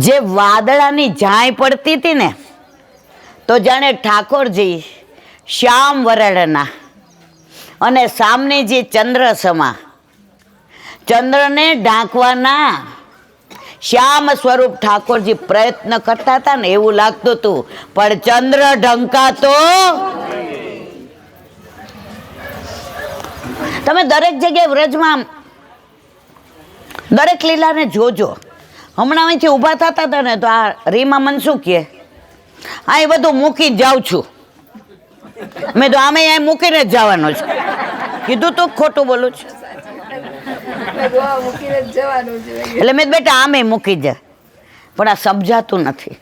જે વાદળાની ઝાંય પડતી હતી ને, તો જાણે ઠાકોરજી શ્યામ વરણના અને સામને જે ચંદ્ર સમા, ચંદ્રને ઢાંકવાના શ્યામ સ્વરૂપ ઠાકોરજી પ્રયત્ન કરતા હતા ને એવું લાગતું હતું, પણ ચંદ્ર ઢંકાતો. તમે દરેક જગ્યાએ વ્રજમાં દરેક લીલાને જોજો. હમણાં અહીંથી ઊભા થતા હતા ને તો આ રીમા મન શું કહે, આ એ બધું મૂકી જ જાઉં છું. મેં તો આમે અહીં મૂકીને જ જવાનો છે. કીધું તો ખોટું બોલું છું. એટલે મેં બેટા આમે મૂકી જાય, પણ આ સમજાતું નથી.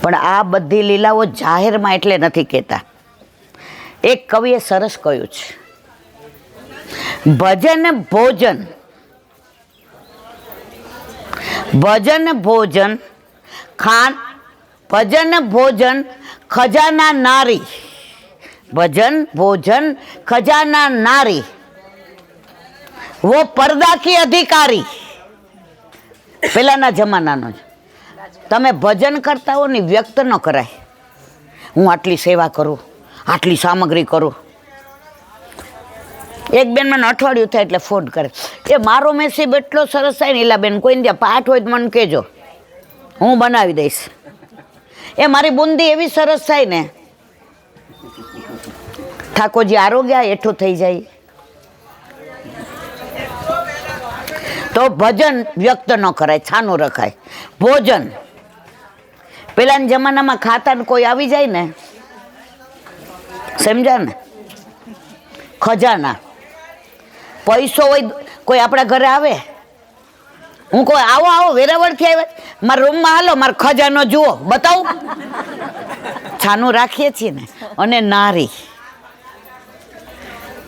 પણ આ બધી લીલાઓ જાહેરમાં એટલે નથી કહેતા. એક કવિએ સરસ કહ્યું છે, ભજન ભોજન, ભજન ભોજન ખાન, ભજન ભોજન ખજાના નારી, ભજન ભોજન ખજાના નારી, વો પડદા કી અધિકારી. પેલાના જમાનાનો જ. તમે ભજન કરતા હો ને વ્યક્ત ન કરાય. હું આટલી સેવા કરું, આટલી સામગ્રી કરું. એક બેન મને અઠવાડિયું થાય એટલે ફોન કરે, એ મારો મેસેજ એટલો સરસ થાય ને એલા બેન, કોઈને ત્યાં પાઠ હોય તો મને કહેજો, હું બનાવી દઈશ. એ મારી બુંદી એવી સરસ થાય ને, ઠાકોરજી આરોગ્ય એઠું થઈ જાય. તો ભજન વ્યક્ત ન કરાય, છાનું રખાય. ભોજન પેલાના જમાનામાં ખાતા ને કોઈ આવી જાય ને, સમજા ને, ખજાના પૈસો હોય, કોઈ આપણા ઘરે આવે, હું કોઈ આવો આવો વેરાવળથી આવ્યા, મારા રૂમમાં હાલો, મારો ખજાનો જુઓ, બતાવું. છાનું રાખીએ છીએ ને. અને નારી,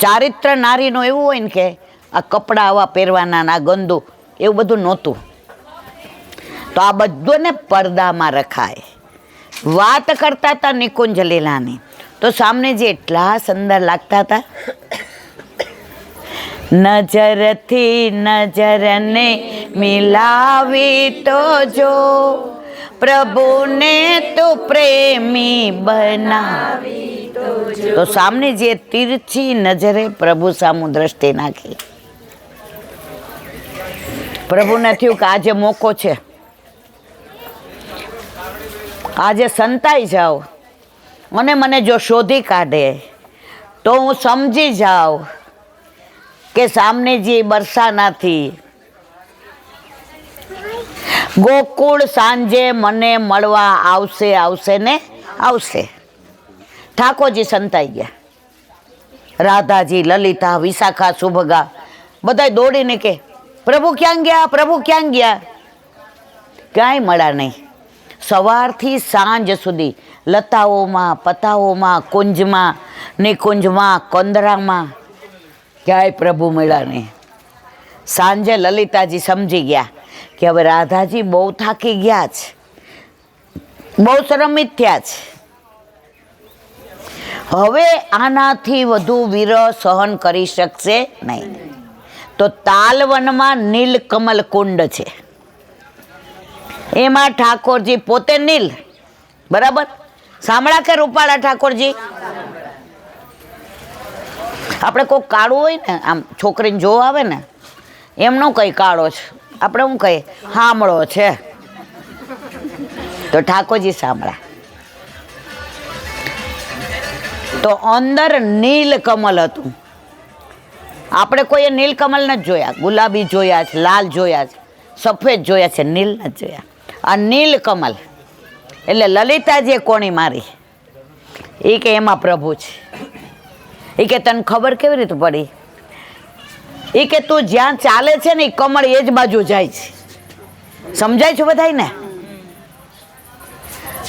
ચારિત્ર નારીનું એવું હોય ને કે આ કપડાં આવા પહેરવાના, આ ગંદુ એવું બધું નહોતું. તો આ બધું ને પડદામાં રખાય. વાત કરતા હતા નિકુંજ લીલાની, તો સામને જે એટલા સુંદર લાગતા હતા. નજરથી નજરને મિલાવી તો જો, પ્રભુને તો પ્રેમી બનાવી તો સામને જે તીરછી નજરે પ્રભુ સામુ દ્રષ્ટિ નાખી. પ્રભુને થયું કે આજે મોકો છે, આજે સંતાઈ જાઓ અને મને જો શોધી કાઢે તો હું સમજી જાઉં કે સામને જે બરસાનાથી ગોકુળ સાંજે મને મળવા આવશે, આવશે ને આવશે. ઠાકોરજી સંતાઈ ગયા. રાધાજી, લલિતા, વિશાખા, સુભગા બધા દોડીને કે પ્રભુ ક્યાં ગયા, પ્રભુ ક્યાં ગયા? ક્યાંય મળ્યા નહીં. સવારથી સાંજ સુધી લતાઓમાં, પતાઓમાં, કુંજમાં, નિકુંજમાં, કંદરામાં ક્યાંય પ્રભુ મળ્યા નહીં. સાંજે લલિતાજી સમજી ગયા કે હવે રાધાજી બહુ થાકી ગયા છે, બહુ શ્રમિત થયા છે, હવે આનાથી વધુ વિરહ સહન કરી શકશે નહીં. તો તાલવનમાં નીલકમલ કુંડ છે, એમાં ઠાકોરજી પોતે નીલ, બરાબર? સાંભળા કે રૂપાળા ઠાકોરજી? આપણે કોઈ કાળું હોય ને, આમ છોકરીને જોવા આવે ને, એમનો કઈ કાળો છે, આપણે શું કહીએ હામળો છે. તો ઠાકોરજી સાંભળા. તો અંદર નીલકમલ હતું. આપણે કોઈએ નીલકમલ નથી જોયા, ગુલાબી જોયા છે, લાલ જોયા છે, સફેદ જોયા છે, નીલ નથી જોયા. આ નીલકમલ એટલે લલિતાજીએ કોણી મારી, એ કે એમાં પ્રભુ છે. એ કે તને ખબર કેવી રીતે પડી? એ કે તું જ્યાં ચાલે છે ને એ કમળ એ જ બાજુ જાય છે. સમજાય છે બધાય ને?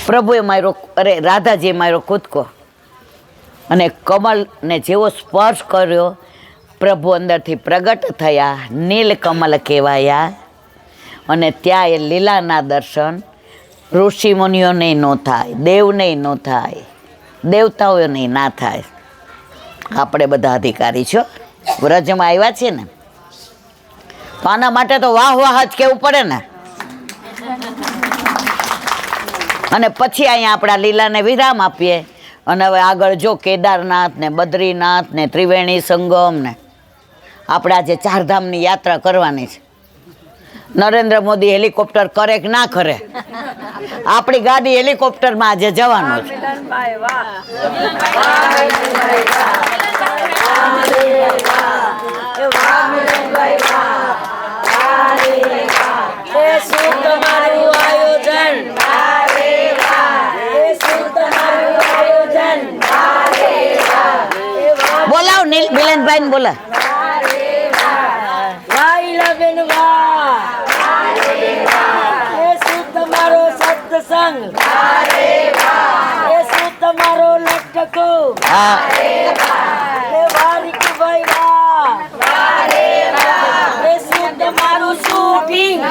પ્રભુએ માર્યો, અરે રાધાજીએ માર્યો કૂદકો અને કમળને જેવો સ્પર્શ કર્યો, પ્રભુ અંદરથી પ્રગટ થયા, નીલકમલ કહેવાયા. અને ત્યાં એ લીલાના દર્શન ઋષિ મુનિઓને ન થાય, દેવને ન થાય, દેવતાઓને ના થાય. આપણે બધા અધિકારી છો, વ્રજમાં આવ્યા છીએ ને, તો આના માટે તો વાહ વાહ જ કેવું પડે ને. અને પછી અહીંયા આપણા લીલાને વિરામ આપીએ. અને હવે આગળ જો કેદારનાથ ને બદ્રીનાથ ને ત્રિવેણી સંગમ ને આપણે આજે ચારધામની યાત્રા કરવાની છે. નરેન્દ્ર મોદી હેલિકોપ્ટર કરે કે ના કરે, આપણી ગાડી હેલિકોપ્ટરમાં આજે જવાનું છે. બોલાવ મિલનભાઈ ને બોલા. તમારો સત્સંગ તમારો લટકો વારિક ભાઈ તમારું શૂટિંગ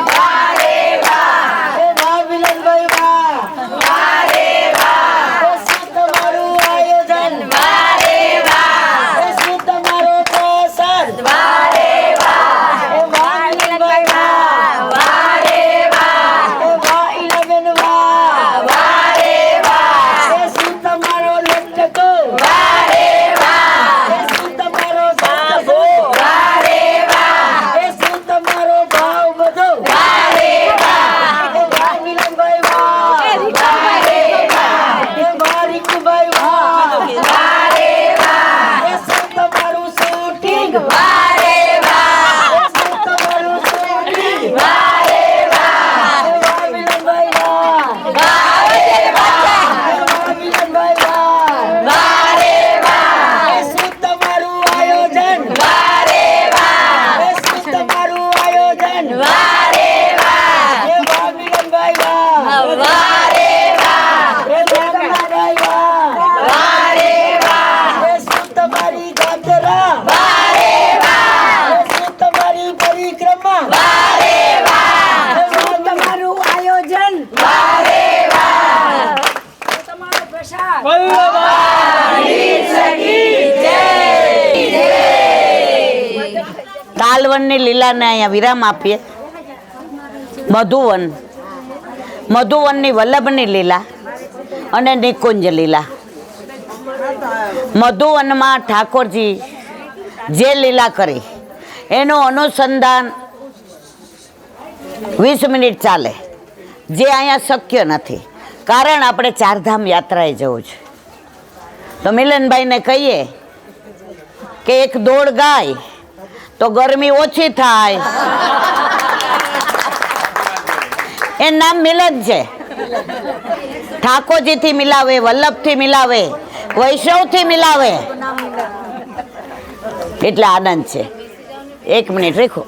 તમારું આયોજન તમારો પ્રસાદ તાલવનની લીલાને અહીંયા વિરામ આપીએ. મધુવનની વલ્લભની લીલા અને નિકુંજ લીલા. મધુવનમાં ઠાકોરજી જે લીલા કરી એનું અનુસંધાન 20 મિનિટ ચાલે, જે અહીંયા શક્ય નથી, કારણ આપણે ચારધામ યાત્રાએ જવું છે. તો મિલનભાઈને કહીએ કે એક દોડ ગાય તો ગરમી ઓછી થાય. એ નામ મિલન છે. ઠાકોરજીથી મિલાવે, વલ્લભથી મિલાવે, વૈષ્ણવથી મિલાવે, એટલે આનંદ છે. 1 મિનિટ રાખો.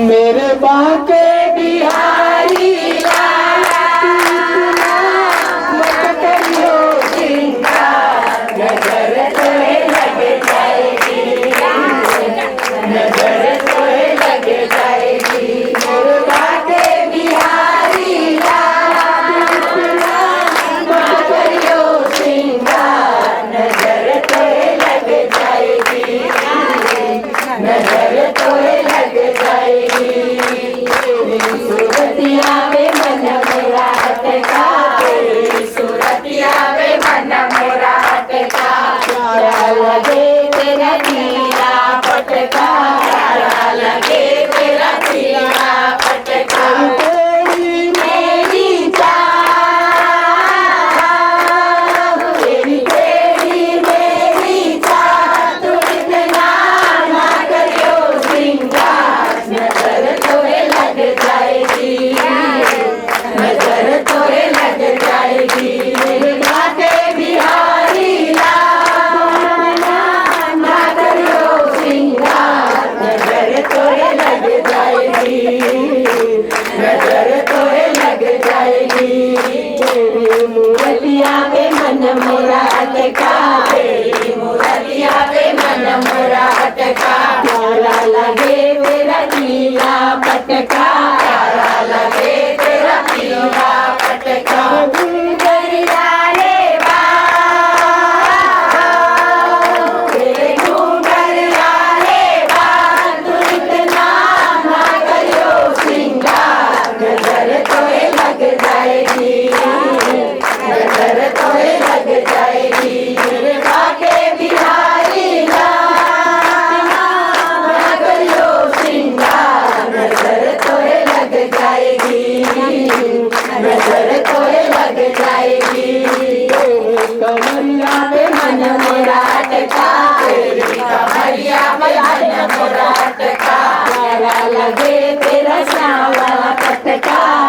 मेरे बांके बिहारी का